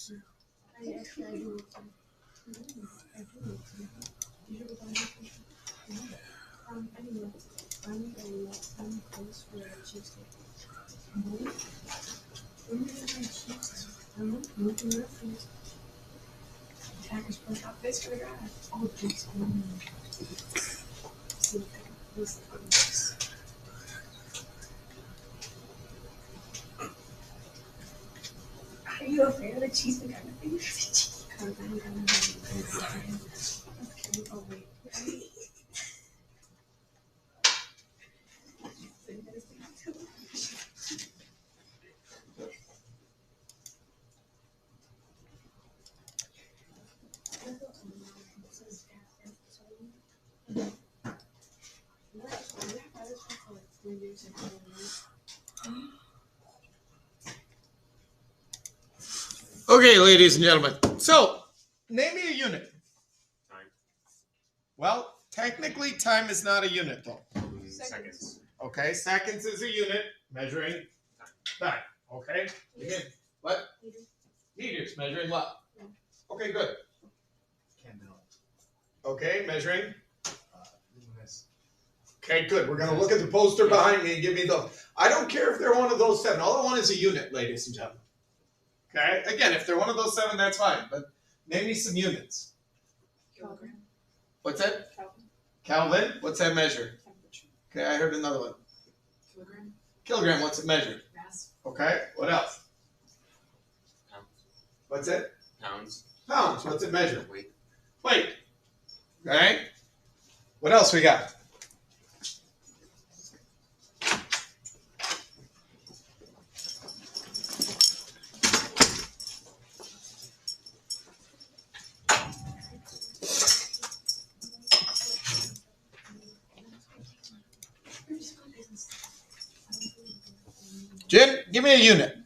Are you afraid of the cheese kind of thing? Oh, wait. Okay, ladies and gentlemen. So, name me a unit. Time. Well, technically, time is not a unit, though. Seconds. Okay, seconds is a unit measuring time. Okay. Again, what? Meters measuring what? Okay, good. Okay, measuring. Okay, good. We're gonna look at the poster behind me and give me the. I don't care if they're one of those 7. All I want is a unit, ladies and gentlemen. Okay. Again, if they're one of those 7, that's fine. But name me some units. Kilogram. What's that? Kelvin. Kelvin. What's that measure? Temperature. Okay, I heard another one. Kilogram. Kilogram. What's it measure? Mass. Okay. What else? Pounds. What's it? Pounds. Pounds. What's it measure? Weight. Weight. Okay. What else we got? Jim, give me a unit.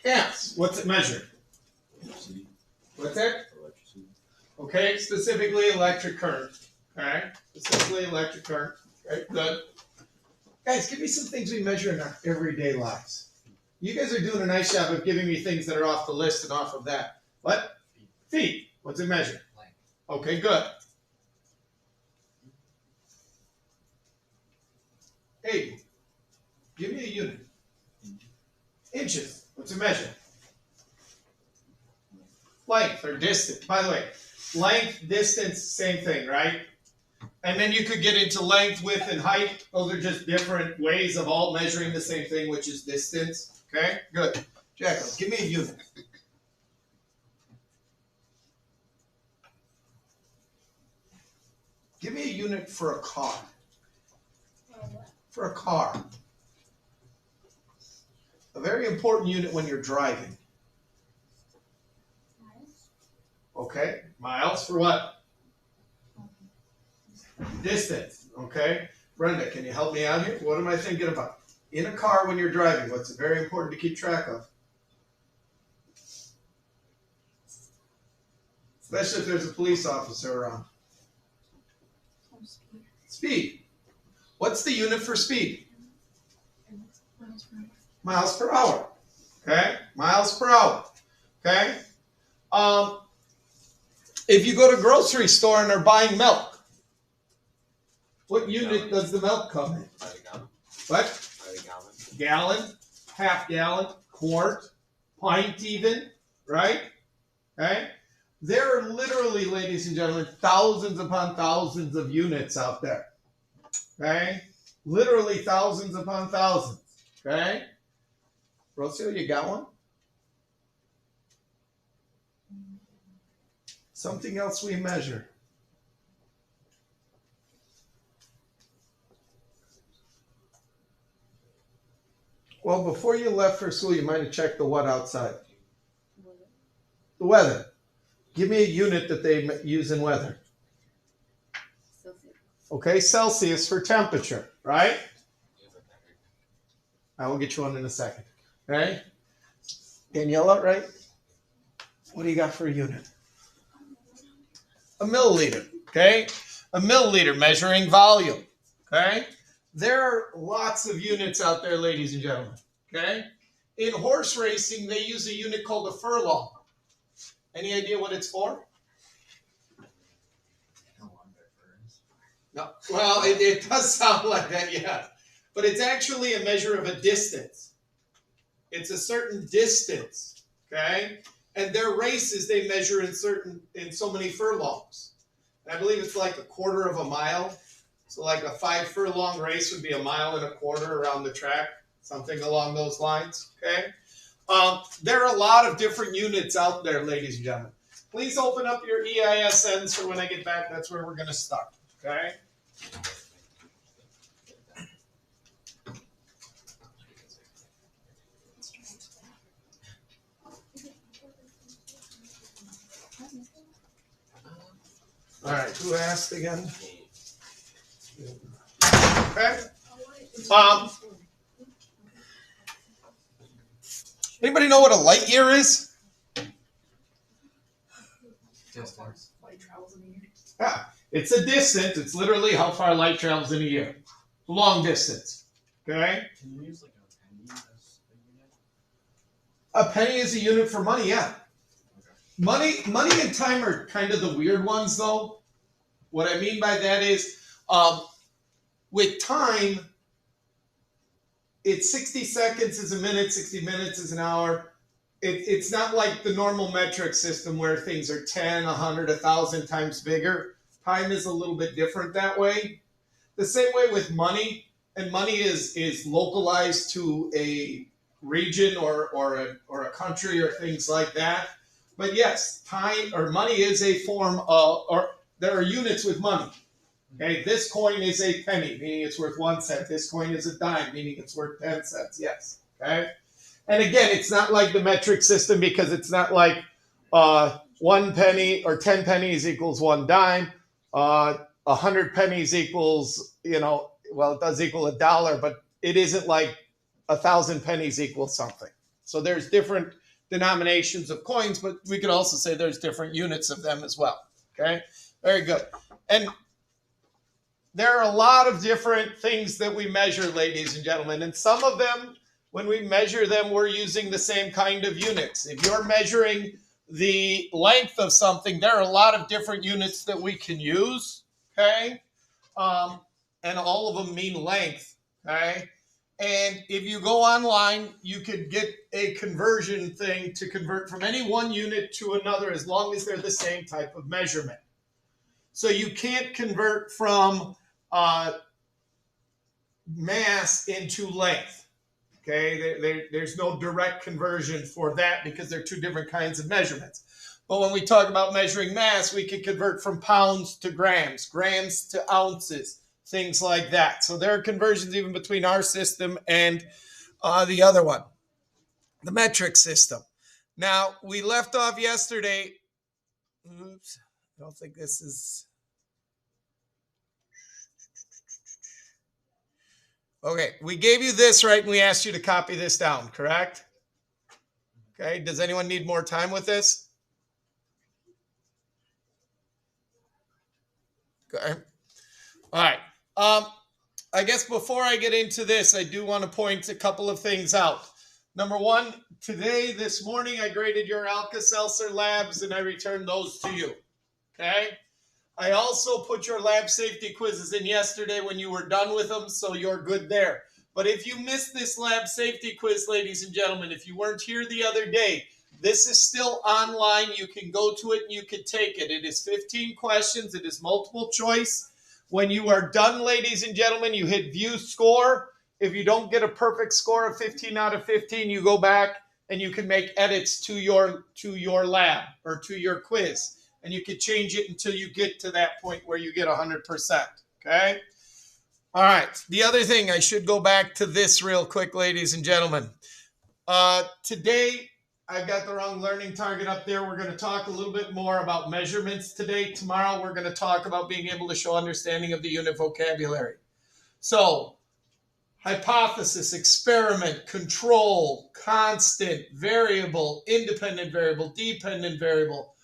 Amps. What's it measure? What's that? Okay, specifically electric current. Okay, specifically electric current. Okay, good. Guys, give me some things we measure in our everyday lives. You guys are doing a nice job of giving me things that are off the list and off of that. What? Feet. What's it measure? Okay, good. Hey, give me a unit. Inches. What's it measure? Length or distance. By the way, length, distance, same thing, right? And then you could get into length, width, and height. Those are just different ways of all measuring the same thing, which is distance. Okay, good. Jacko, give me a unit. Give me a unit for a car. For a car. A very important unit when you're driving. Okay, miles for what? Distance. Okay, Brenda, can you help me out here? What am I thinking about? In a car when you're driving, what's very important to keep track of? Especially if there's a police officer around. Speed. What's the unit for speed? Miles per hour. Okay, miles per hour. Okay. If you go to a grocery store and they're buying milk, what unit does the milk come in? What? Gallon, half gallon, quart, pint even, right? Okay? There are literally, ladies and gentlemen, thousands upon thousands of units out there. Okay? Literally thousands upon thousands. Okay? Rocio, you got one? Something else we measure. Well, before you left for school, you might have checked the what outside? The weather. Give me a unit that they use in weather. Celsius. Okay, Celsius for temperature, right? I will get you one in a second. Okay? Daniela, right? What do you got for a unit? A milliliter, okay? A milliliter measuring volume, okay? there are lots of units out there, ladies and gentlemen. Okay? In horse racing, they use a unit called a furlong. Any idea what it's for? No. Well, it does sound like that, yeah. But it's actually a measure of a distance. It's a certain distance, okay? And their races they measure in so many furlongs. And I believe it's like a quarter of a mile. So like a 5 furlong race would be a mile and a quarter around the track, something along those lines, okay? There are a lot of different units out there, ladies and gentlemen. Please open up your EISNs for when I get back. That's where we're going to start, okay? All right, who asked again? Okay. Anybody know what a light year is? Distance. Light travels in a year. Yeah, it's a distance. It's literally how far light travels in a year. Long distance. Okay. Can you use like a penny as a unit? A penny is a unit for money. Yeah. Money and time are kind of the weird ones, though. What I mean by that is, with time, it's 60 seconds is a minute, 60 minutes is an hour. It's not like the normal metric system where things are 10, 100, 1,000 times bigger. Time is a little bit different that way. The same way with money, and money is localized to a region or a country or things like that. But yes, time or money is a form of, or there are units with money. Okay, this coin is a penny, meaning it's worth 1 cent. This coin is a dime, meaning it's worth 10 cents. Yes. Okay. And again, it's not like the metric system because it's not like 1 penny or 10 pennies equals 1 dime. 100 pennies equals, well, it does equal $1, but it isn't like 1,000 pennies equals something. So there's different denominations of coins, but we could also say there's different units of them as well. Okay, very good. And there are a lot of different things that we measure, ladies and gentlemen, and some of them, when we measure them, we're using the same kind of units. If you're measuring the length of something, there are a lot of different units that we can use, okay? And all of them mean length, okay? And if you go online, you could get a conversion thing to convert from any one unit to another as long as they're the same type of measurement. So you can't convert from mass into length, okay? There's no direct conversion for that because they're two different kinds of measurements. But when we talk about measuring mass, we can convert from pounds to grams, grams to ounces, things like that. So there are conversions even between our system and the other one, the metric system. Now, we left off yesterday. Oops, I don't think this is. Okay, we gave you this, right? And we asked you to copy this down, correct? Okay, does anyone need more time with this? Okay. All right. I guess before I get into this, I do want to point a couple of things out. Number one, this morning, I graded your Alka-Seltzer labs and I returned those to you. Okay. I also put your lab safety quizzes in yesterday when you were done with them, so you're good there. But if you missed this lab safety quiz, ladies and gentlemen, if you weren't here the other day, this is still online. You can go to it and you can take it. It is 15 questions. It is multiple choice. When you are done, ladies and gentlemen, you hit view score. If you don't get a perfect score of 15 out of 15, you go back and you can make edits to your lab or to your quiz. And you can change it until you get to that point where you get 100%. Okay? All right. The other thing, I should go back to this real quick, ladies and gentlemen. Today, I've got the wrong learning target up there. We're going to talk a little bit more about measurements today. Tomorrow, we're going to talk about being able to show understanding of the unit vocabulary. So, hypothesis, experiment, control, constant, variable, independent variable, dependent variable,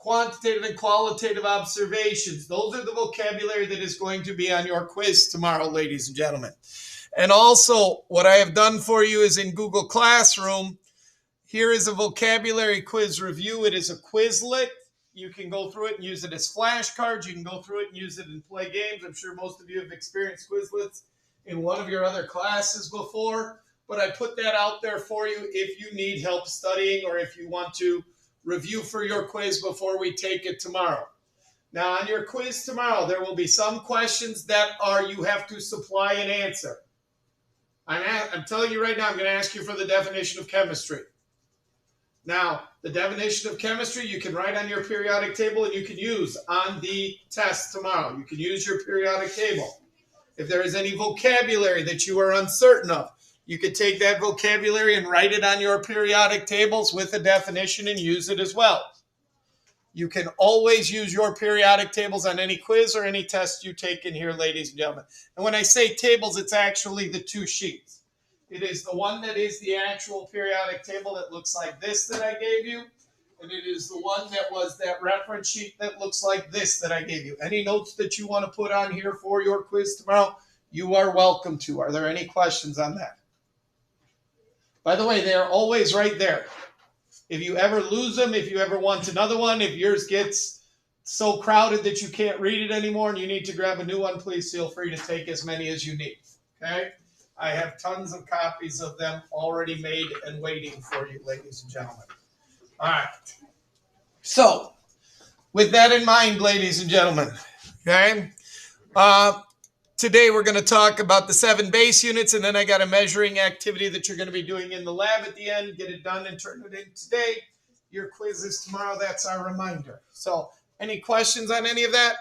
quantitative and qualitative observations. Those are the vocabulary that is going to be on your quiz tomorrow, ladies and gentlemen. And also, what I have done for you is in Google Classroom, here is a vocabulary quiz review. It is a Quizlet. You can go through it and use it as flashcards. You can go through it and use it and play games. I'm sure most of you have experienced Quizlets in one of your other classes before, but I put that out there for you if you need help studying or if you want to review for your quiz before we take it tomorrow. Now, on your quiz tomorrow, there will be some questions that you have to supply an answer. I'm telling you right now, I'm going to ask you for the definition of chemistry. Now, the definition of chemistry you can write on your periodic table and you can use on the test tomorrow. You can use your periodic table. If there is any vocabulary that you are uncertain of, you could take that vocabulary and write it on your periodic tables with a definition and use it as well. You can always use your periodic tables on any quiz or any test you take in here, ladies and gentlemen. And when I say tables, it's actually the two sheets. It is the one that is the actual periodic table that looks like this that I gave you. And it is the one that was that reference sheet that looks like this that I gave you. Any notes that you want to put on here for your quiz tomorrow, you are welcome to. Are there any questions on that? By the way, they are always right there. If you ever lose them, if you ever want another one, if yours gets so crowded that you can't read it anymore and you need to grab a new one, please feel free to take as many as you need. Okay? I have tons of copies of them already made and waiting for you, ladies and gentlemen. All right. So, with that in mind, ladies and gentlemen, okay, today we're going to talk about the 7 base units, and then I got a measuring activity that you're going to be doing in the lab at the end. Get it done and turn it in today. Your quiz is tomorrow. That's our reminder. So, any questions on any of that?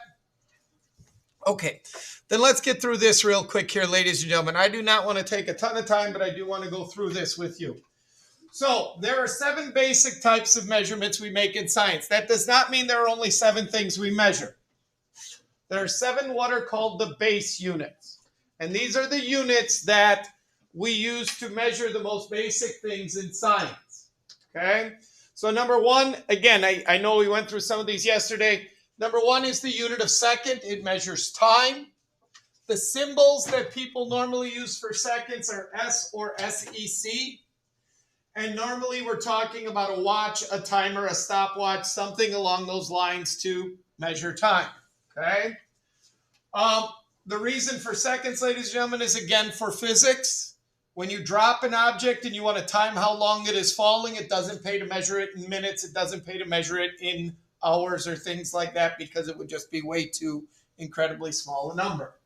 Okay, then let's get through this real quick here, ladies and gentlemen. I do not want to take a ton of time, but I do want to go through this with you. So there are 7 basic types of measurements we make in science. That does not mean there are only 7 things we measure. There are 7 what are called the base units. And these are the units that we use to measure the most basic things in science. Okay? So number 1, again, I know we went through some of these yesterday. Number 1 is the unit of second. It measures time. The symbols that people normally use for seconds are S or SEC. And normally we're talking about a watch, a timer, a stopwatch, something along those lines to measure time. Okay? The reason for seconds, ladies and gentlemen, is again for physics. When you drop an object and you want to time how long it is falling, it doesn't pay to measure it in minutes. It doesn't pay to measure it in hours or things like that because it would just be way too incredibly small a number.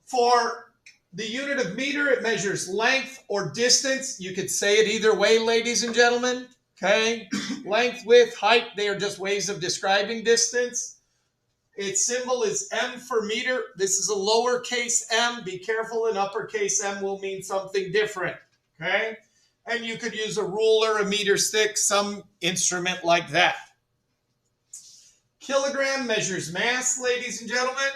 For the unit of meter, it measures length or distance. You could say it either way, ladies and gentlemen. Okay? Length, width, height, they are just ways of describing distance. Its symbol is M for meter. This is a lowercase m. Be careful, an uppercase M will mean something different. Okay? And you could use a ruler, a meter stick, some instrument like that. Kilogram measures mass, ladies and gentlemen.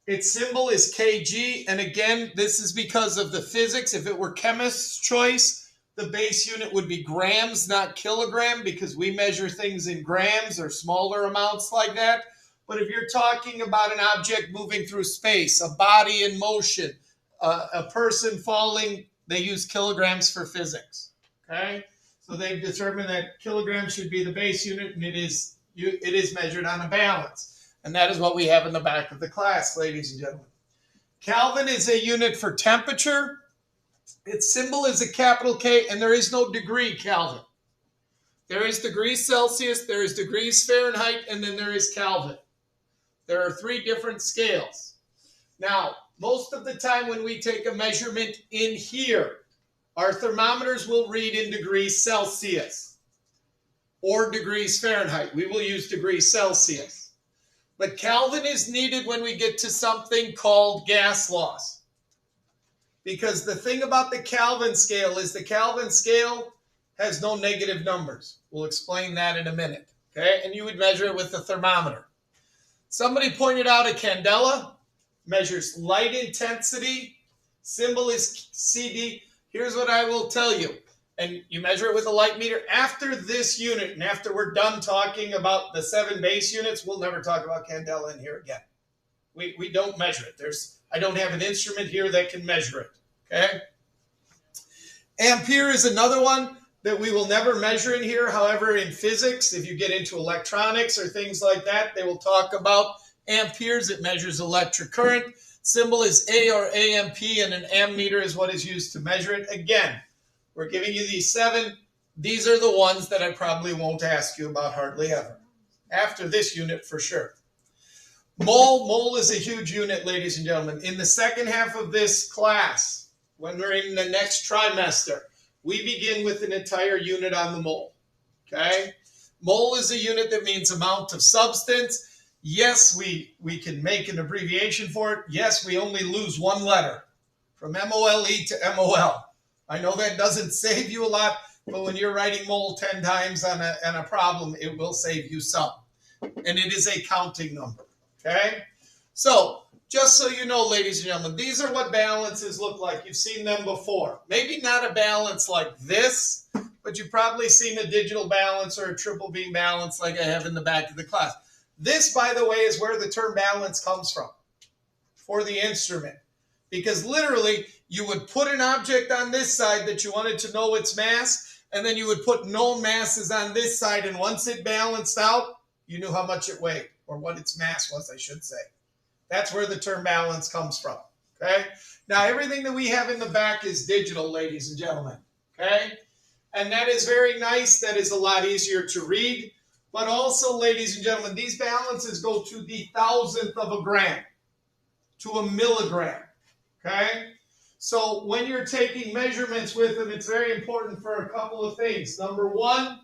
Its symbol is kg. And again, this is because of the physics. If it were chemist's choice, the base unit would be grams, not kilogram, because we measure things in grams or smaller amounts like that. But if you're talking about an object moving through space, a body in motion, a person falling, they use kilograms for physics. Okay? So they've determined that kilograms should be the base unit, and it is measured on a balance. And that is what we have in the back of the class, ladies and gentlemen. Kelvin is a unit for temperature. Its symbol is a capital K, and there is no degree Kelvin. There is degrees Celsius, there is degrees Fahrenheit, and then there is Kelvin. There are 3 different scales. Now, most of the time when we take a measurement in here, our thermometers will read in degrees Celsius or degrees Fahrenheit. We will use degrees Celsius. But Kelvin is needed when we get to something called gas laws. Because the thing about the Kelvin scale is the Kelvin scale has no negative numbers. We'll explain that in a minute. Okay? And you would measure it with the thermometer. Somebody pointed out a candela, measures light intensity. Symbol is CD. Here's what I will tell you. and you measure it with a light meter. After this unit, and after we're done talking about the 7 base units, we'll never talk about candela in here again. We don't measure it. I don't have an instrument here that can measure it. Okay. Ampere is another one that we will never measure in here. However, in physics, if you get into electronics or things like that, they will talk about amperes. It measures electric current. Symbol is A or AMP, and an ammeter is what is used to measure it. Again, we're giving you these 7. These are the ones that I probably won't ask you about hardly ever. After this unit, for sure. Mole is a huge unit, ladies and gentlemen. In the second half of this class, when we're in the next trimester, we begin with an entire unit on the mole. Okay? Mole is a unit that means amount of substance. Yes, we can make an abbreviation for it. Yes, we only lose one letter from MOLE to MOL. I know that doesn't save you a lot, but when you're writing mole 10 times on a problem, it will save you some. And it is a counting number. Okay? So, just so you know, ladies and gentlemen, these are what balances look like. You've seen them before. Maybe not a balance like this, but you've probably seen a digital balance or a triple beam balance like I have in the back of the class. This, by the way, is where the term balance comes from for the instrument. Because literally, you would put an object on this side that you wanted to know its mass, and then you would put known masses on this side, and once it balanced out, you knew how much it weighed, or what its mass was, I should say. That's where the term balance comes from, okay? Now, everything that we have in the back is digital, ladies and gentlemen, okay? And that is very nice. That is a lot easier to read. But also, ladies and gentlemen, these balances go to the thousandth of a gram, to a milligram, okay? So when you're taking measurements with them, it's very important for a couple of things. Number one,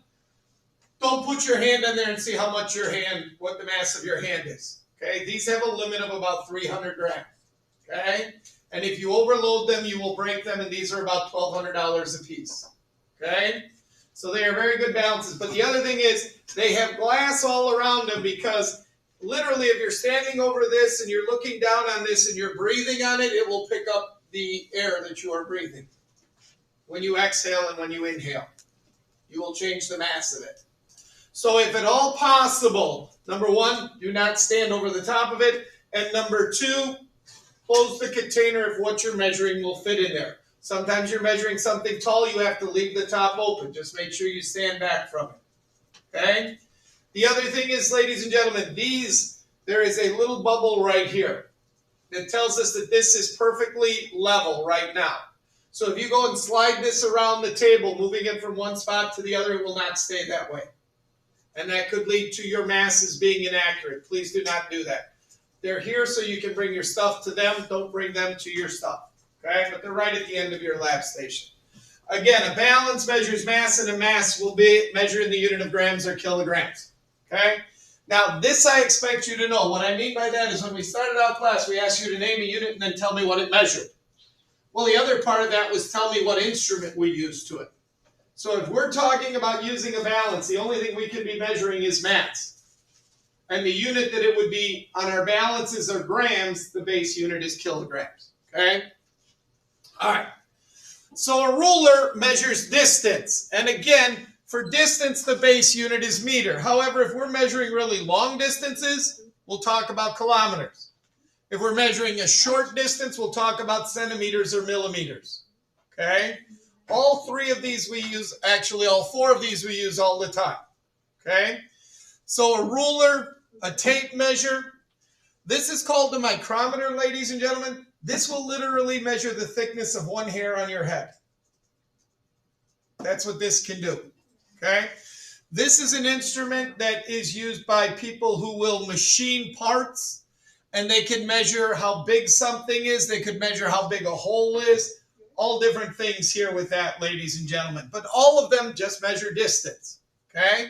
don't put your hand on there and see how much what the mass of your hand is. Okay, these have a limit of about 300 grams. Okay, and if you overload them, you will break them, and these are about $1,200 a piece. Okay, so they are very good balances. But the other thing is they have glass all around them, because literally if you're standing over this and you're looking down on this and you're breathing on it, it will pick up the air that you are breathing. When you exhale and when you inhale, you will change the mass of it. So if at all possible, number one, do not stand over the top of it. And number two, close the container if what you're measuring will fit in there. Sometimes you're measuring something tall, you have to leave the top open. Just make sure you stand back from it. Okay? The other thing is, ladies and gentlemen, there is a little bubble right here that tells us that this is perfectly level right now. So if you go and slide this around the table, moving it from one spot to the other, it will not stay that way. And that could lead to your masses being inaccurate. Please do not do that. They're here so you can bring your stuff to them. Don't bring them to your stuff. Okay? But they're right at the end of your lab station. Again, a balance measures mass, and a mass will be measured in the unit of grams or kilograms. Okay? Now, this I expect you to know. What I mean by that is when we started out class, we asked you to name a unit and then tell me what it measured. Well, the other part of that was tell me what instrument we used to it. So if we're talking about using a balance, the only thing we can be measuring is mass. And the unit that it would be on our balances are grams. The base unit is kilograms. Okay? All right. So a ruler measures distance. And again, for distance, the base unit is meter. However, if we're measuring really long distances, we'll talk about kilometers. If we're measuring a short distance, we'll talk about centimeters or millimeters. Okay? All three of these we use, actually all four of these we use all the time. Okay? So a ruler, a tape measure. This is called a micrometer, ladies and gentlemen. This will literally measure the thickness of one hair on your head. That's what this can do. Okay? This is an instrument that is used by people who will machine parts, and they can measure how big something is. They could measure how big a hole is. All different things here with that, ladies and gentlemen. But all of them just measure distance. Okay?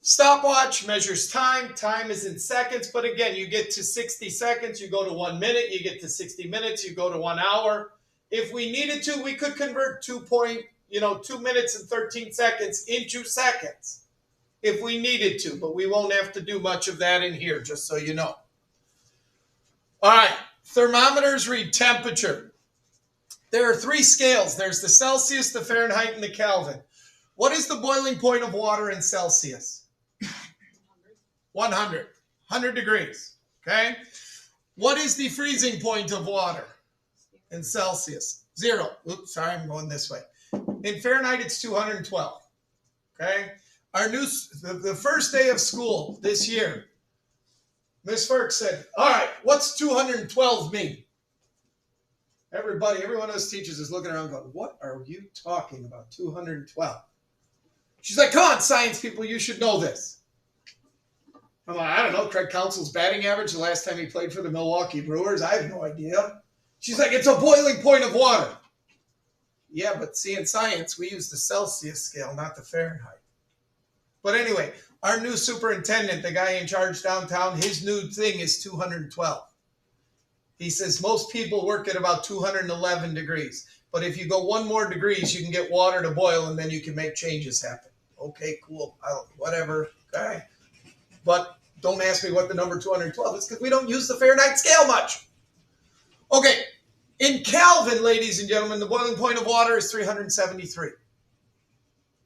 Stopwatch measures time. Time is in seconds. But again, you get to 60 seconds, you go to 1 minute. You get to 60 minutes, you go to 1 hour. If we needed to, we could convert 2 minutes and 13 seconds into seconds if we needed to. But we won't have to do much of that in here, just so you know. All right. Thermometers read temperature. There are three scales. There's the Celsius, the Fahrenheit, and the Kelvin. What is the boiling point of water in Celsius? 100. 100 degrees. Okay? What is the freezing point of water in Celsius? 0. Oops, sorry, I'm going this way. In Fahrenheit, it's 212. Okay? The first day of school this year, Miss Ferk said, all right, what's 212 mean? Every one of those teachers is looking around going, what are you talking about, 212? She's like, come on, science people, you should know this. I'm like, I don't know, Craig Counsell's batting average the last time he played for the Milwaukee Brewers. I have no idea. She's like, it's a boiling point of water. Yeah, but see, in science, we use the Celsius scale, not the Fahrenheit. But anyway, our new superintendent, the guy in charge downtown, his new thing is 212. He says most people work at about 211 degrees. But if you go one more degrees, you can get water to boil, and then you can make changes happen. Okay, cool. Whatever. Okay. But don't ask me what the number 212 is, because we don't use the Fahrenheit scale much. Okay. In Kelvin, ladies and gentlemen, the boiling point of water is 373.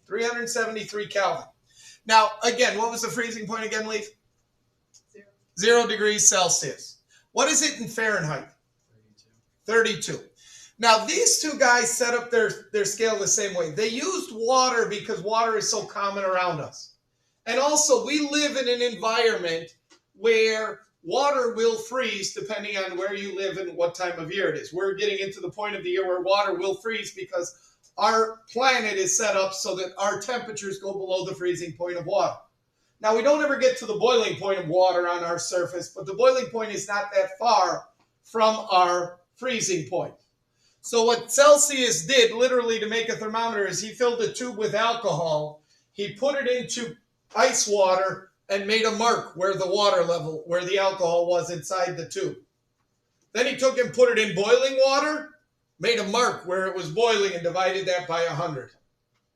373 Kelvin. Now, again, what was the freezing point again, Leaf? 0 degrees Celsius. What is it in Fahrenheit? 32. Now, these two guys set up their scale the same way. They used water because water is so common around us. And also, we live in an environment where water will freeze depending on where you live and what time of year it is. We're getting into the point of the year where water will freeze because our planet is set up so that our temperatures go below the freezing point of water. Now, we don't ever get to the boiling point of water on our surface, but the boiling point is not that far from our freezing point. So what Celsius did literally to make a thermometer is he filled a tube with alcohol, he put it into ice water, and made a mark where the water level, where the alcohol was inside the tube. Then he took and put it in boiling water, made a mark where it was boiling, and divided that by 100.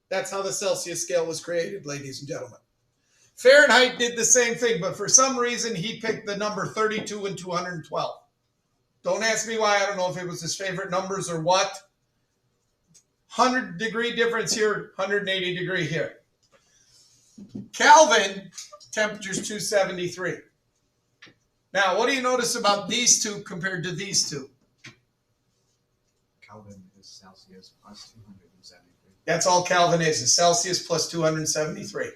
That's how the Celsius scale was created, ladies and gentlemen. Fahrenheit did the same thing, but for some reason he picked the number 32 and 212. Don't ask me why. I don't know if it was his favorite numbers or what. 100 degree difference here, 180 degree here. Kelvin, temperature's 273. Now, what do you notice about these two compared to these two? Kelvin is Celsius plus 273. That's all Kelvin is Celsius plus 273.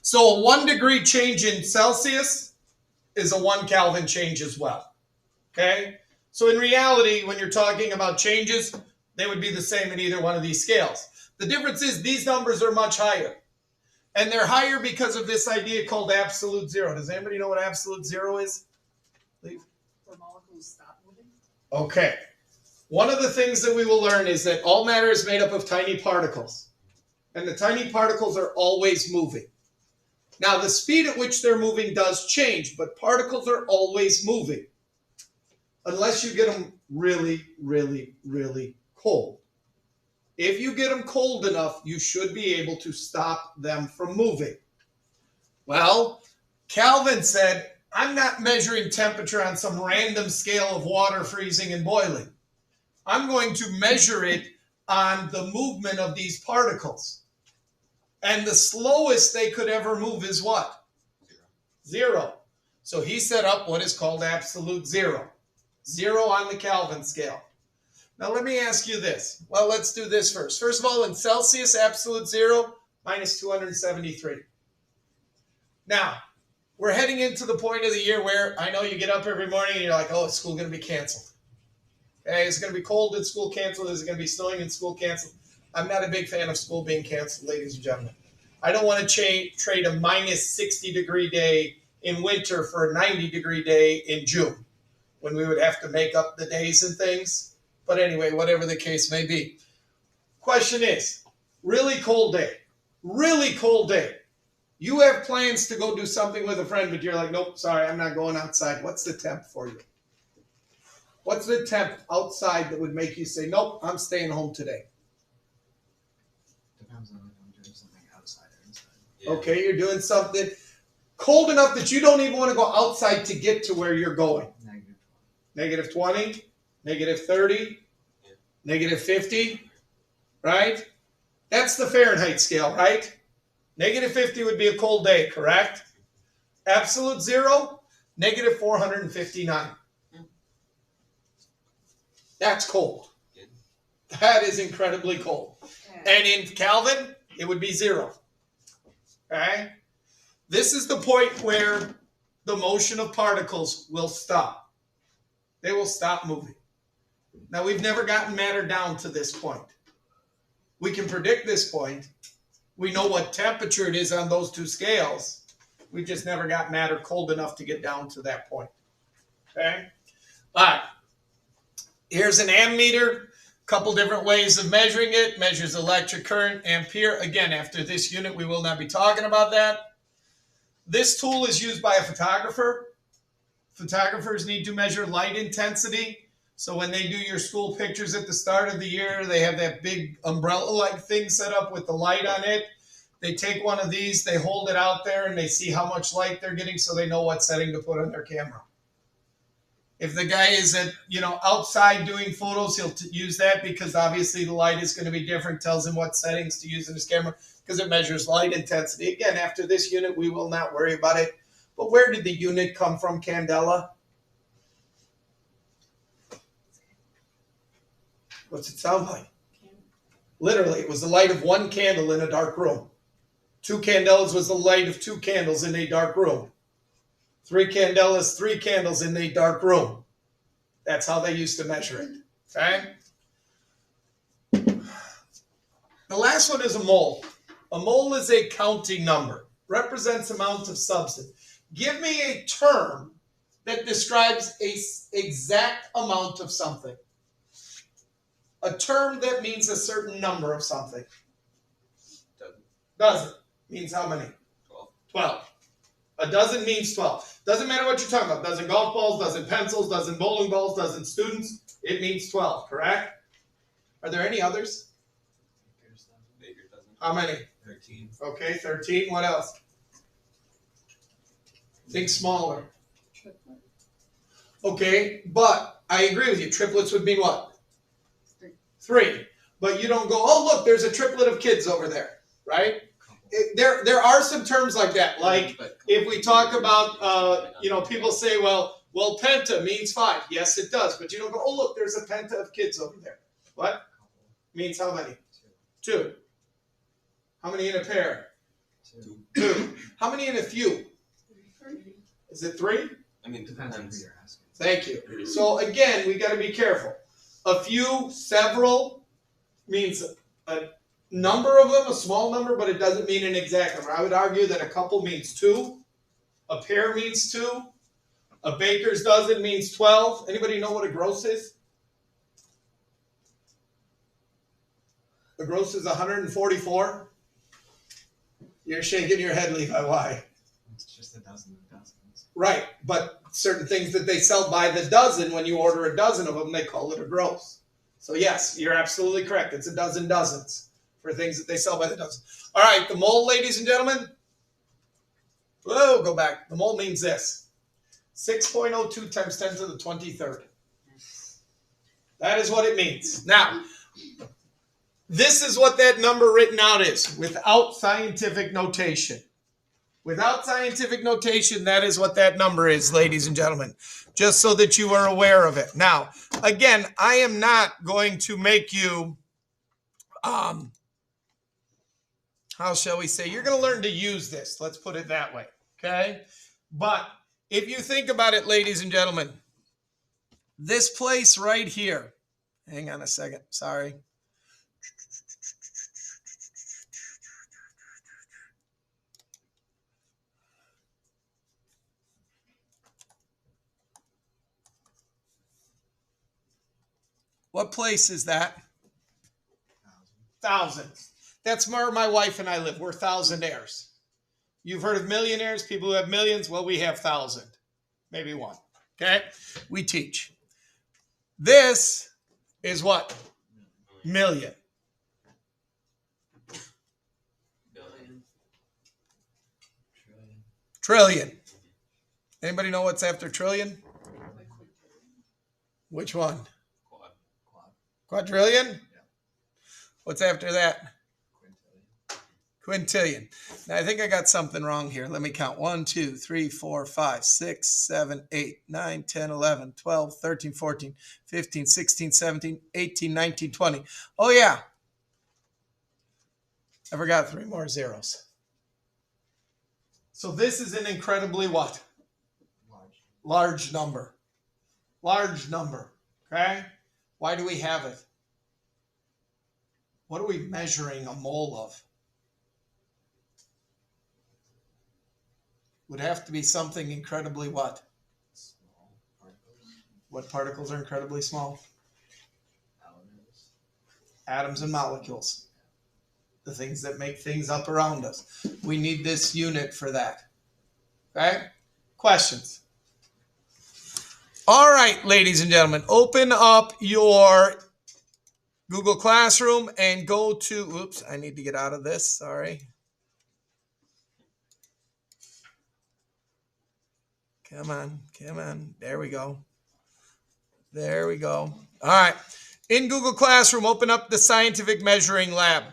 So a 1 degree change in Celsius is a 1 Kelvin change as well. Okay? So in reality, when you're talking about changes, they would be the same in either one of these scales. The difference is these numbers are much higher. And they're higher because of this idea called absolute zero. Does anybody know what absolute zero is? Leave. Where molecules stop moving? Okay. One of the things that we will learn is that all matter is made up of tiny particles. And the tiny particles are always moving. Now, the speed at which they're moving does change, but particles are always moving. Unless you get them really, really, really cold. If you get them cold enough, you should be able to stop them from moving. Well, Kelvin said, I'm not measuring temperature on some random scale of water freezing and boiling. I'm going to measure it on the movement of these particles. And the slowest they could ever move is what? 0. So he set up what is called absolute zero. 0 on the Kelvin scale. Now let me ask you this. Well, let's do this first. First of all, in Celsius, absolute zero, minus 273. Now, we're heading into the point of the year where I know you get up every morning and you're like, oh, is school going to be canceled? Okay, is it going to be cold in school canceled? Is it going to be snowing in school canceled? I'm not a big fan of school being canceled, ladies and gentlemen. I don't want to trade a minus 60 degree day in winter for a 90 degree day in June, when we would have to make up the days and things. But anyway, whatever the case may be. Question is, really cold day. Really cold day. You have plans to go do something with a friend, but you're like, nope, sorry, I'm not going outside. What's the temp for you? What's the temp outside that would make you say, nope, I'm staying home today? Depends on if I'm doing something outside or inside. Yeah. Okay, you're doing something cold enough that you don't even want to go outside to get to where you're going. -20. -20, -30. Negative 50, right? That's the Fahrenheit scale, right? Negative 50 would be a cold day, correct? Absolute zero, negative 459. That's cold. That is incredibly cold. And in Kelvin, it would be zero. Okay? This is the point where the motion of particles will stop. They will stop moving. Now, we've never gotten matter down to this point. We can predict this point. We know what temperature it is on those two scales. We've just never got matter cold enough to get down to that point. Okay? All right. Here's an ammeter. Couple different ways of measuring it. Measures electric current, ampere. Again, after this unit, we will not be talking about that. This tool is used by a photographer. Photographers need to measure light intensity. So when they do your school pictures at the start of the year, they have that big umbrella-like thing set up with the light on it. They take one of these, they hold it out there, and they see how much light they're getting so they know what setting to put on their camera. If the guy is at, outside doing photos, he'll use that because obviously the light is going to be different, tells him what settings to use in his camera because it measures light intensity. Again, after this unit, we will not worry about it. But where did the unit come from, Candela? What's it sound like? Literally, it was the light of one candle in a dark room. 2 candelas was the light of 2 candles in a dark room. 3 candelas, 3 candles in a dark room. That's how they used to measure it. Okay? The last one is a mole. A mole is a counting number. Represents amount of substance. Give me a term that describes an exact amount of something. A term that means a certain number of something. Dozen. Means how many? 12. A dozen means 12. Doesn't matter what you're talking about. Dozen golf balls, dozen pencils, dozen bowling balls, dozen students. It means 12, correct? Are there any others? Baker's dozen. How many? 13. Okay, 13. What else? Think smaller. Okay, but I agree with you. Triplets would mean what? 3. But you don't go, oh, look, there's a triplet of kids over there, right? There are some terms like that. Like if we talk about, people say, well, penta means 5. Yes, it does. But you don't go, oh, look, there's a penta of kids over there. What? Means how many? 2. How many in a pair? 2. How many in a few? Is it 3? I mean, depends on who you're asking. Thank you. So again, we got to be careful. A few, several means a number of them, a small number, but it doesn't mean an exact number. I would argue that a couple means 2. A pair means 2. A baker's dozen means 12. Anybody know what a gross is? A gross is 144. You're shaking your head, Levi. Why? It's just a dozen of dozens. Right, but certain things that they sell by the dozen, when you order a dozen of them, they call it a gross. So yes, you're absolutely correct. It's a dozen dozens for things that they sell by the dozen. All right, the mole, ladies and gentlemen. Whoa, go back. The mole means this. 6.02 times 10 to the 23rd. That is what it means. Now, this is what that number written out is without scientific notation. Without scientific notation, that is what that number is, ladies and gentlemen, just so that you are aware of it. Now, again, I am not going to make you, how shall we say, you're going to learn to use this. Let's put it that way, okay? But if you think about it, ladies and gentlemen, this place right here, hang on a second, sorry. What place is that? Thousands. That's where my wife and I live. We're thousandaires. You've heard of millionaires, people who have millions. Well, we have 1,000, maybe 1. Okay? We teach. This is what? Million. Billion. Trillion. Anybody know what's after trillion? Which one? Quadrillion? What's after that? Quintillion. Quintillion. Now, I think I got something wrong here. Let me count. 1, 2, 3, 4, 5, 6, 7, 8, 9, 10, 11, 12, 13, 14, 15, 16, 17, 18, 19, 20. Oh, yeah. I forgot 3 more zeros. So this is an incredibly what? Large number. Large number. Okay? Why do we have it? What are we measuring a mole of? Would have to be something incredibly what? Small particles. What particles are incredibly small? Elements. Atoms and molecules. The things that make things up around us. We need this unit for that. Okay? Questions? All right, ladies and gentlemen, open up your Google Classroom and go to, oops, I need to get out of this, sorry. Come on. There we go. All right. In Google Classroom, open up the Scientific Measuring Lab.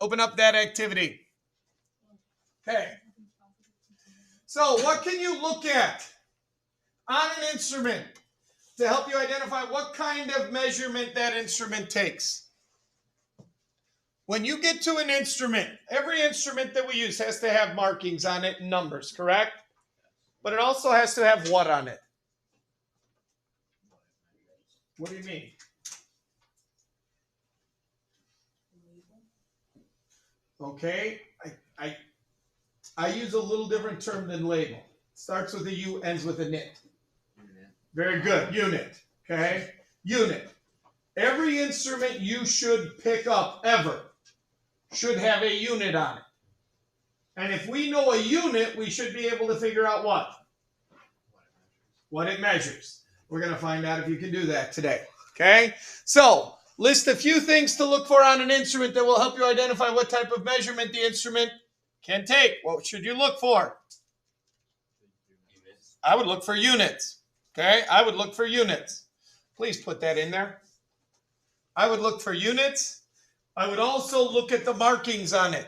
Open up that activity. Okay. So what can you look at on an instrument to help you identify what kind of measurement that instrument takes? When you get to an instrument, every instrument that we use has to have markings on it and numbers, correct? But it also has to have what on it? What do you mean? Okay, I use a little different term than label. Starts with a U, ends with a nit. Unit. Very good. Unit. Okay? Unit. Every instrument you should pick up ever should have a unit on it. And if we know a unit, we should be able to figure out what? What it measures. We're going to find out if you can do that today. Okay? So, list a few things to look for on an instrument that will help you identify what type of measurement the instrument can take. What should you look for? Units. I would look for units. Okay? I would look for units. Please put that in there. I would look for units. I would also look at the markings on it.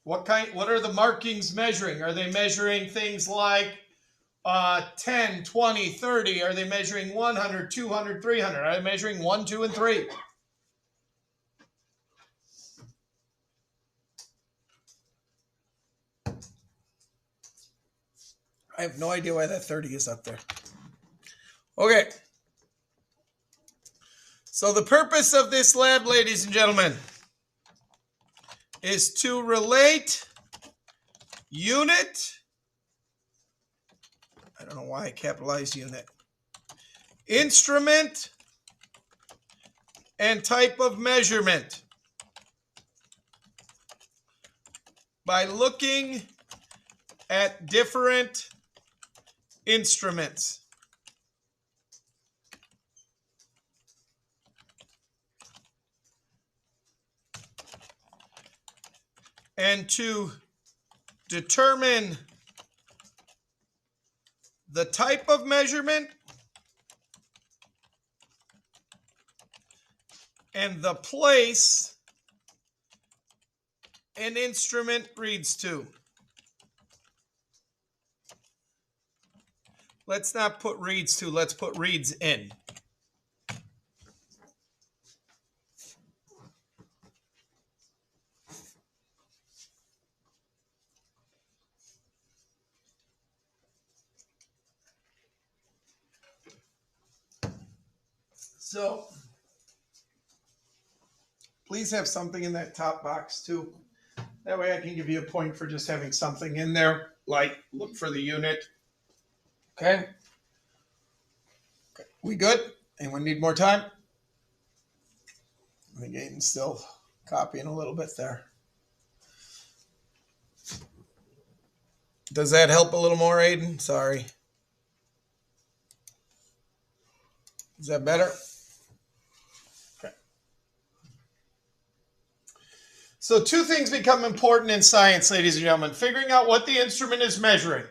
What are the markings measuring? Are they measuring things like 10, 20, 30? Are they measuring 100, 200, 300? Are they measuring 1, 2, and 3? I have no idea why that 30 is up there. Okay. So the purpose of this lab, ladies and gentlemen, is to relate unit. I don't know why I capitalized unit. Instrument and type of measurement by looking at different instruments. And to determine the type of measurement and the place an instrument reads to. Let's not put reads to, let's put reads in. So, please have something in that top box too. That way I can give you a point for just having something in there, like look for the unit. Okay? We good? Anyone need more time? I think Aiden's still copying a little bit there. Does that help a little more, Aiden? Sorry. Is that better? Okay. So 2 things become important in science, ladies and gentlemen. Figuring out what the instrument is measuring.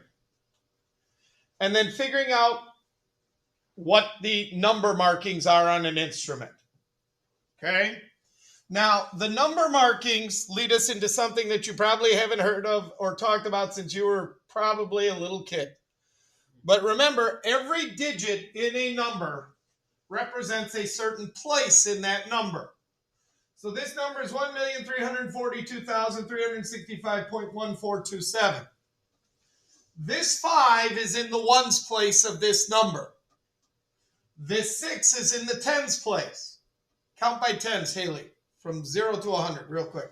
And then figuring out what the number markings are on an instrument. Okay? Now, the number markings lead us into something that you probably haven't heard of or talked about since you were probably a little kid. But remember, every digit in a number represents a certain place in that number. So this number is 1,342,365.1427. This 5 is in the ones place of this number. This 6 is in the tens place. Count by tens, Haley, from 0 to 100, real quick.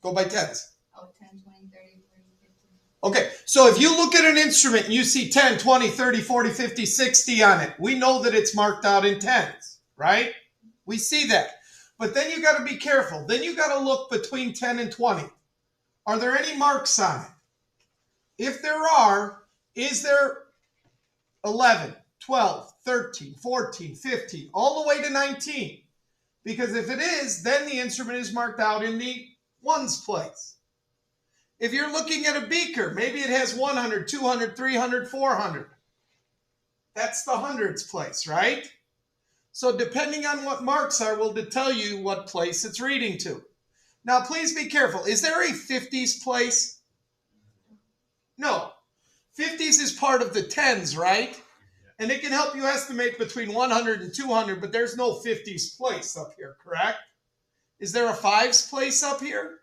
Go by tens. Oh, 10, 20, 30, 40, 50. Okay, so if you look at an instrument and you see 10, 20, 30, 40, 50, 60 on it, we know that it's marked out in tens, right? We see that. But then you got to be careful. Then you got to look between 10 and 20. Are there any marks on it? If there are, is there 11, 12, 13, 14, 15, all the way to 19? Because if it is, then the instrument is marked out in the ones place. If you're looking at a beaker, maybe it has 100, 200, 300, 400. That's the hundreds place, right? So depending on what marks are will tell you what place it's reading to. Now, please be careful. Is there a 50s place? No. 50s is part of the tens, right? And it can help you estimate between 100 and 200, but there's no 50s place up here, correct? Is there a fives place up here?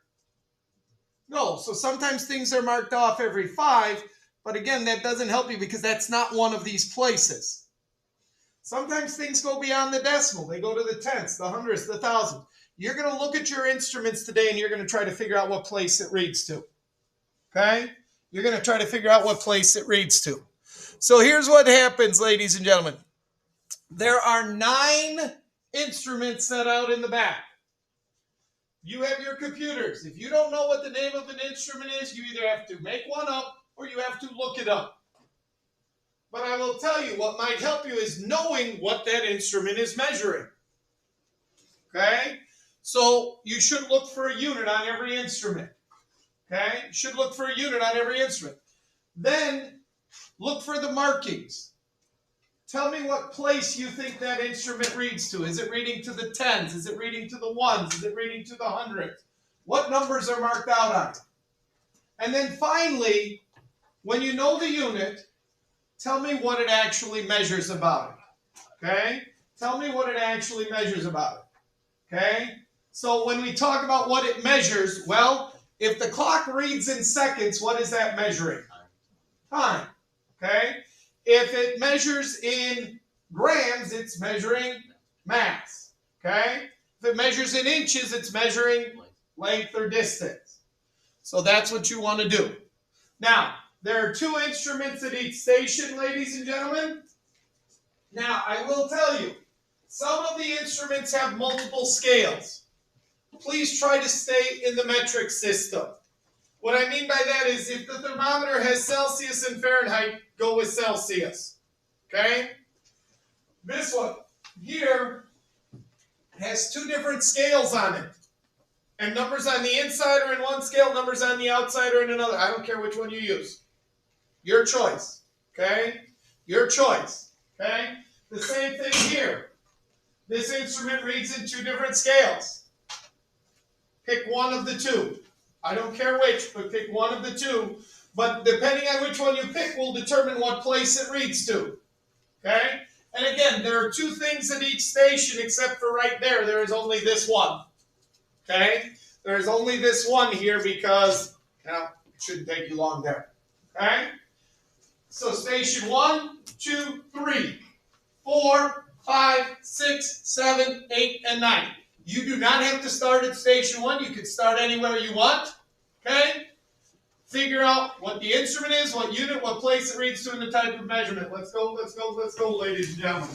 No. So sometimes things are marked off every 5, but again, that doesn't help you because that's not one of these places. Sometimes things go beyond the decimal. They go to the tenths, the hundredths, the thousands. You're going to look at your instruments today and you're going to try to figure out what place it reads to. Okay? You're going to try to figure out what place it reads to. So here's what happens, ladies and gentlemen. There are 9 instruments set out in the back. You have your computers. If you don't know what the name of an instrument is, you either have to make one up or you have to look it up. But I will tell you, what might help you is knowing what that instrument is measuring. Okay? So you should look for a unit on every instrument. Okay? You should look for a unit on every instrument. Then look for the markings. Tell me what place you think that instrument reads to. Is it reading to the tens? Is it reading to the ones? Is it reading to the hundreds? What numbers are marked out on it? And then finally, when you know the unit, tell me what it actually measures about it. Okay? Tell me what it actually measures about it. Okay? So when we talk about what it measures, well, if the clock reads in seconds, what is that measuring? Time. Okay? If it measures in grams, it's measuring mass. Okay? If it measures in inches, it's measuring length or distance. So that's what you want to do. Now, there are 2 instruments at each station, ladies and gentlemen. Now, I will tell you, some of the instruments have multiple scales. Please try to stay in the metric system. What I mean by that is if the thermometer has Celsius and Fahrenheit, go with Celsius. Okay? This one here has 2 different scales on it. And numbers on the inside are in one scale, numbers on the outside are in another. I don't care which one you use. Your choice. Okay? Your choice. Okay? The same thing here. This instrument reads in 2 different scales. Pick one of the 2. I don't care which, but pick one of the 2. But depending on which one you pick will determine what place it reads to. Okay? And again, there are 2 things at each station except for right there. There is only this one. Okay? There is only this one here because, it shouldn't take you long there. Okay? So station 1, 2, 3, 4, 5, 6, 7, 8, and 9. You do not have to start at station 1. You can start anywhere you want. Okay? Figure out what the instrument is, what unit, what place it reads to, and the type of measurement. Let's go, let's go, let's go, ladies and gentlemen.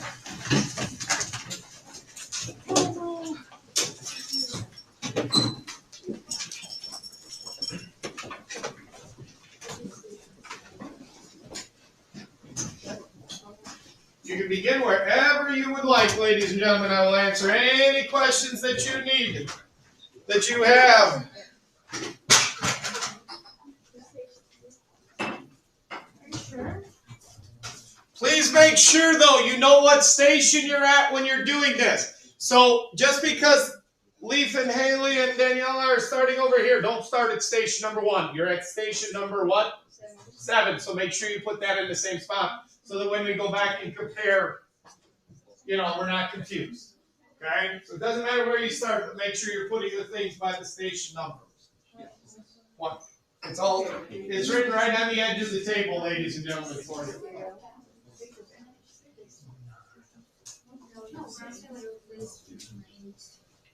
You can begin wherever you would like, ladies and gentlemen. I will answer any questions that you need, that you have. Please make sure, though, you know what station you're at when you're doing this. So just because Leaf and Haley and Daniela are starting over here, don't start at station number 1. You're at station number what? 7. So make sure you put that in the same spot so that when we go back and compare, we're not confused. Okay? So it doesn't matter where you start, but make sure you're putting the things by the station numbers. 1. It's written right on the edge of the table, ladies and gentlemen, for you.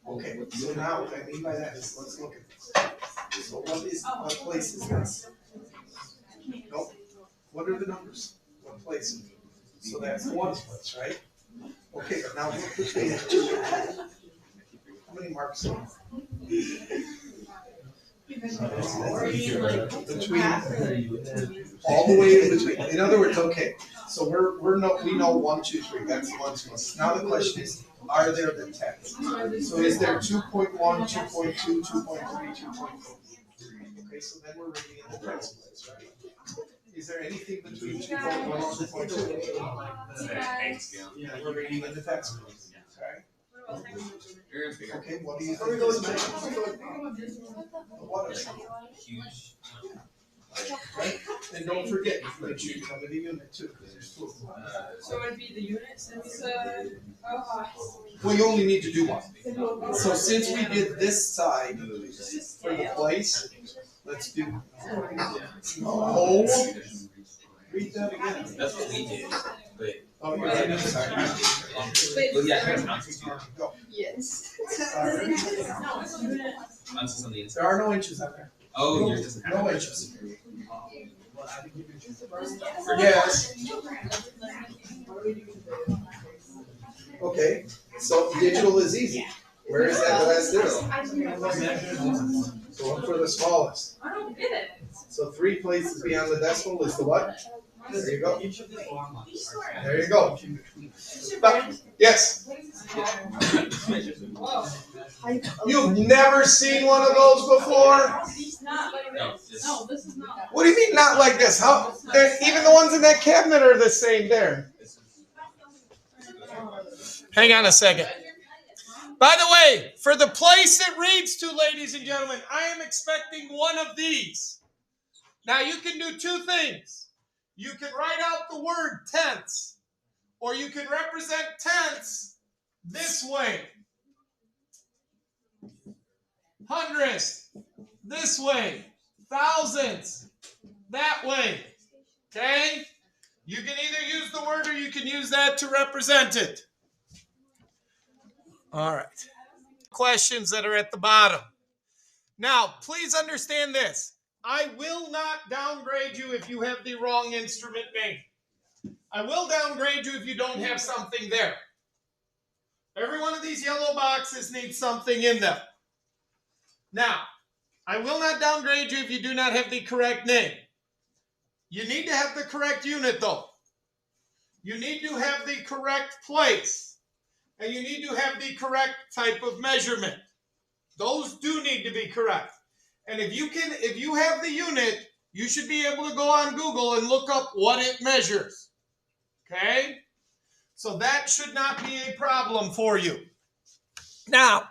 Okay, so now what I mean by that is, let's look at this. So what place is this? Nope. What are the numbers? What place? So that's the 1's place, right? Okay, but now look between the 2. How many marks are there? Between all the way in between. In other words, okay, so we know 1, 2, 3. That's the 1's place. Now the question is, are there the 10s? So is there 2.1, 2.2, 2.3, 2.4? Okay, so then we're reading in the 10s place, right? Is there anything between 2.1 and 2.2? Yeah, we're reading in the 10s place, okay? Okay, what do you think this measures? What is it? Huge. Right? And don't forget, make sure you cover the unit too, because there's 2 of them. So it'd be the units and Well, you only need to do 1. So since we did this side for the place, let's do. Oh, read that again. That's what we did. But Oh, you're right. I'm sorry. well, yeah, ounces too. Go. Yes. Ounces on the inside. There are no inches on there. Oh, yours doesn't have No it. inches. Yes. Okay, so digital is easy. Where is that last zero? So look for the smallest. I don't get it. So 3 places beyond the decimal is the what? There you go. There you go. Yes. Whoa. You've never seen one of those before? It's not like No, this. just- No, this is not. What do you mean not like this? How? Even the ones in that cabinet are the same there. Hang on a second. By the way, for the place it reads to, ladies and gentlemen, I am expecting one of these. Now you can do 2 things. You can write out the word tenths, or you can represent tenths this way. Hundredths this way. Thousandths that way. Okay? You can either use the word or you can use that to represent it. All right. Questions that are at the bottom. Now, please understand this. I will not downgrade you if you have the wrong instrument name. I will downgrade you if you don't have something there. Every one of these yellow boxes needs something in them. Now, I will not downgrade you if you do not have the correct name. You need to have the correct unit, though. You need to have the correct place. And you need to have the correct type of measurement. Those do need to be correct. And if you have the unit, you should be able to go on Google and look up what it measures. Okay? So that should not be a problem for you. Now,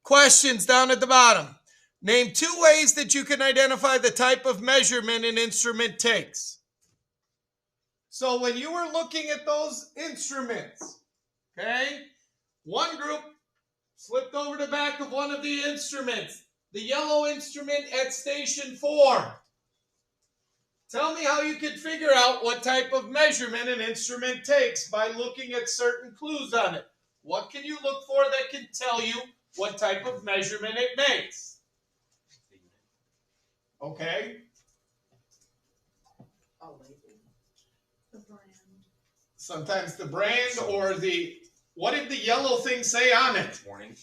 questions down at the bottom. Name 2 ways that you can identify the type of measurement an instrument takes. So when you were looking at those instruments, okay, one group slipped over the back of one of the instruments, the yellow instrument at station 4. Tell me how you can figure out what type of measurement an instrument takes by looking at certain clues on it. What can you look for that can tell you what type of measurement it makes? Okay. Sometimes the brand or the, what did the yellow thing say on it? Warning.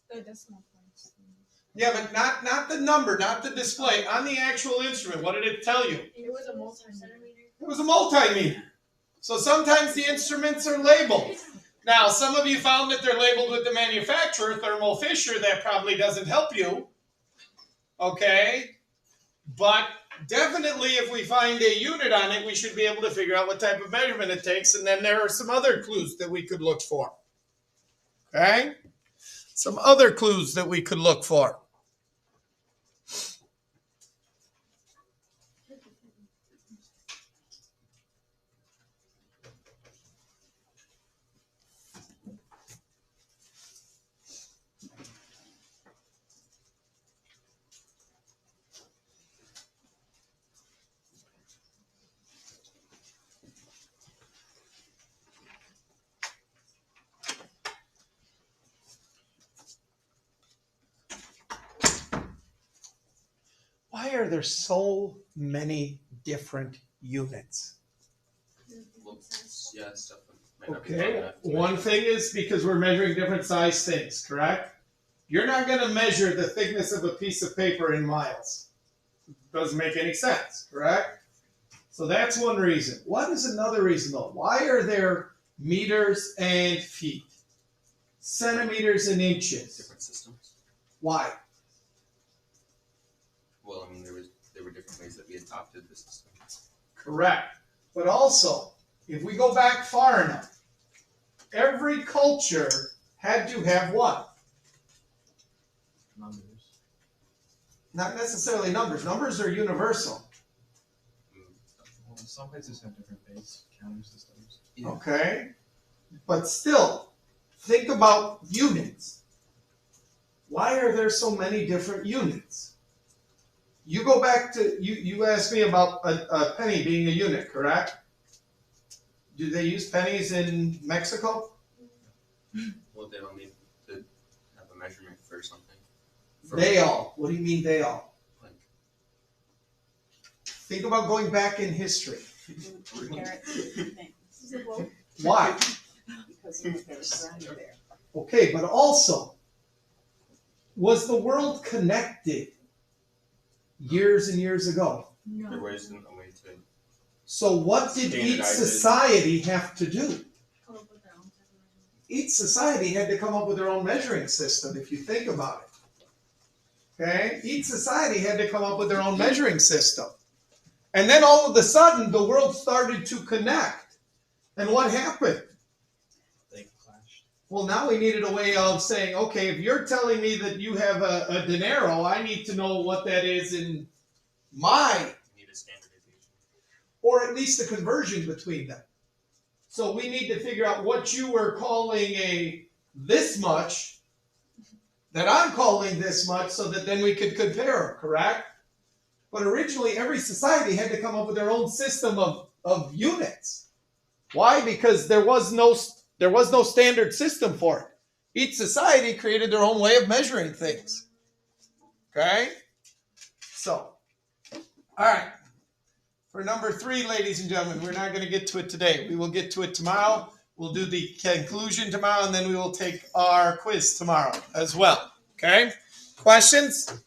The decimal points. Yeah, but not the number, not the display. On the actual instrument, what did it tell you? It was a multi-centimeter. It was a multimeter. So sometimes the instruments are labeled. Now, some of you found that they're labeled with the manufacturer, Thermo Fisher. That probably doesn't help you. Okay? But definitely if we find a unit on it, we should be able to figure out what type of measurement it takes. And then there are some other clues that we could look for. Okay? Some other clues that we could look for. Why are there so many different units? Well, yeah, stuff might not be long Okay, enough to one measure. thing is because we're measuring different size things, correct? You're not going to measure the thickness of a piece of paper in miles. Doesn't make any sense, correct? So that's one reason. What is another reason though? Why are there meters and feet? Centimeters and inches? Different systems. Why? Well, I mean, there were different ways that we adopted the system. Correct. But also, if we go back far enough, every culture had to have what? Numbers. Not necessarily numbers. Numbers are universal. Well, some places have different base counting systems. Yeah. Okay? But still, think about units. Why are there so many different units? You go back to, you asked me about a penny being a unit, correct? Do they use pennies in Mexico? Well, they don't need to have a measurement for something. They all. What do you mean they all? Like, Think about going back in history. Is it both? Why? Because of what they were surrounded there. Okay, but also, was the world connected years and years ago? there No. wasn't a way to. So what did each Standardize it. society have to do? Come up with their own type of Each society had to come up with their own measuring system, if you think about it. Okay? Each society had to come up with their own measuring system. And then all of a sudden, the world started to connect. And what happened? They clashed. Well, now we needed a way of saying, okay, if you're telling me that you have a dinero, I need to know what that is in my, Need a standardization. or at least a conversion between them. So we need to figure out what you were calling a this much, that I'm calling this much, so that then we could compare them, correct? But originally, every society had to come up with their own system of units. Why? Because there was no standard system for it. Each society created their own way of measuring things. Okay? So, all right. For number 3, ladies and gentlemen, we're not going to get to it today. We will get to it tomorrow. We'll do the conclusion tomorrow, and then we will take our quiz tomorrow as well. Okay? Questions?